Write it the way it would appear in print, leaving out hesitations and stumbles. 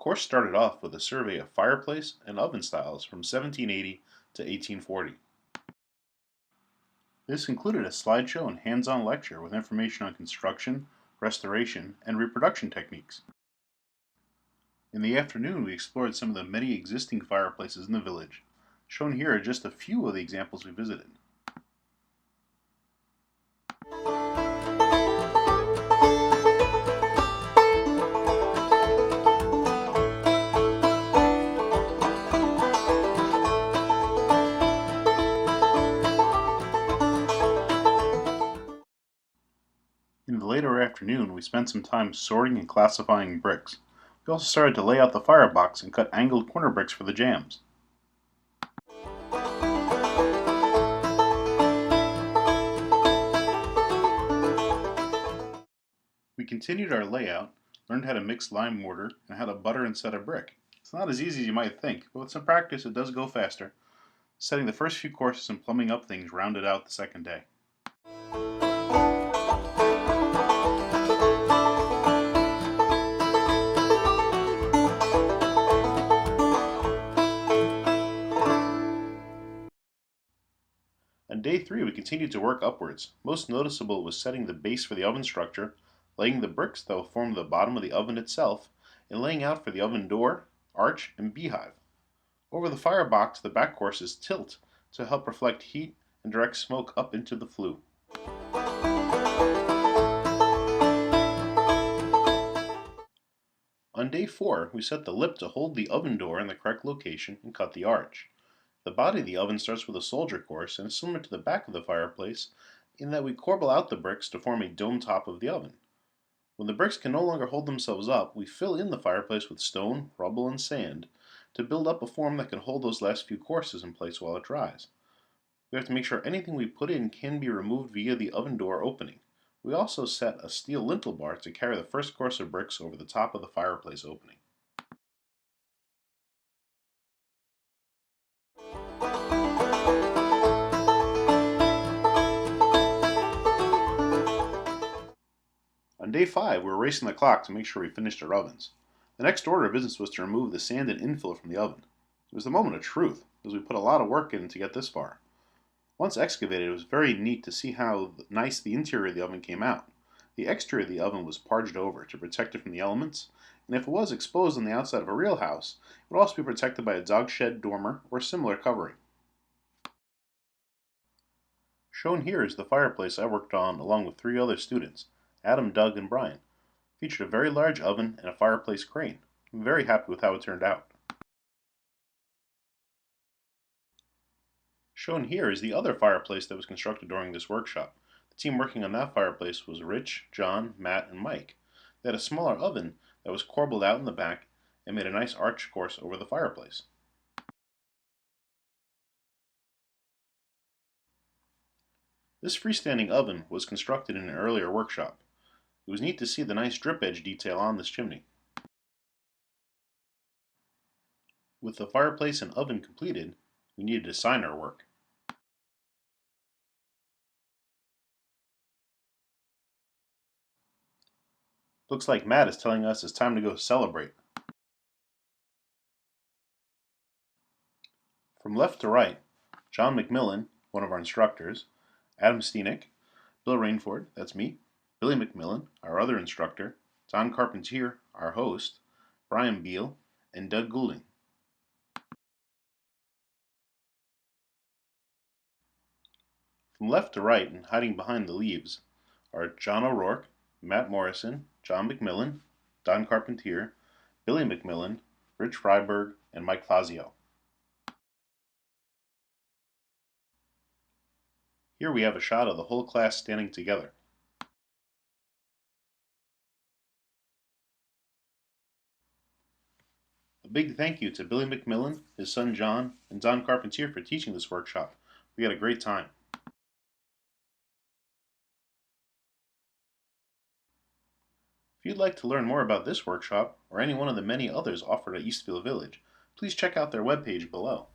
course started off with a survey of fireplace and oven styles from 1780 to 1840. This included a slideshow and hands-on lecture with information on construction, restoration, and reproduction techniques. In the afternoon, we explored some of the many existing fireplaces in the village. Shown here are just a few of the examples we visited. In the later afternoon, we spent some time sorting and classifying bricks. We also started to lay out the firebox and cut angled corner bricks for the jambs. We continued our layout, learned how to mix lime mortar, and how to butter and set a brick. It's not as easy as you might think, but with some practice it does go faster. Setting the first few courses and plumbing up things rounded out the second day. On day 3, we continued to work upwards. Most noticeable was setting the base for the oven structure, laying the bricks that will form the bottom of the oven itself, and laying out for the oven door, arch, and beehive. Over the firebox, the back courses tilt to help reflect heat and direct smoke up into the flue. On day 4, we set the lip to hold the oven door in the correct location and cut the arch. The body of the oven starts with a soldier course and is similar to the back of the fireplace in that we corbel out the bricks to form a dome top of the oven. When the bricks can no longer hold themselves up, we fill in the fireplace with stone, rubble, and sand to build up a form that can hold those last few courses in place while it dries. We have to make sure anything we put in can be removed via the oven door opening. We also set a steel lintel bar to carry the first course of bricks over the top of the fireplace opening. On day 5, we were racing the clock to make sure we finished our ovens. The next order of business was to remove the sand and infill from the oven. It was the moment of truth, as we put a lot of work in to get this far. Once excavated, it was very neat to see how nice the interior of the oven came out. The exterior of the oven was parged over to protect it from the elements, and if it was exposed on the outside of a real house, it would also be protected by a dog shed, dormer, or similar covering. Shown here is the fireplace I worked on along with 3 other students, Adam, Doug, and Brian. It featured a very large oven and a fireplace crane. I'm very happy with how it turned out. Shown here is the other fireplace that was constructed during this workshop. The team working on that fireplace was Rich, John, Matt, and Mike. They had a smaller oven that was corbelled out in the back and made a nice arch course over the fireplace. This freestanding oven was constructed in an earlier workshop. It was neat to see the nice drip edge detail on this chimney. With the fireplace and oven completed, we needed to sign our work. Looks like Matt is telling us it's time to go celebrate. From left to right, John McMillan, one of our instructors, Adam Steenick, Bill Rainford, that's me, Billy McMillan, our other instructor, Don Carpentier, our host, Brian Beal, and Doug Goulding. From left to right and hiding behind the leaves are John O'Rourke, Matt Morrison, John McMillan, Don Carpentier, Billy McMillan, Rich Freiberg, and Mike Fazio. Here we have a shot of the whole class standing together. A big thank you to Billy McMillan, his son John, and Don Carpentier for teaching this workshop. We had a great time. If you'd like to learn more about this workshop, or any one of the many others offered at Eastfield Village, please check out their webpage below.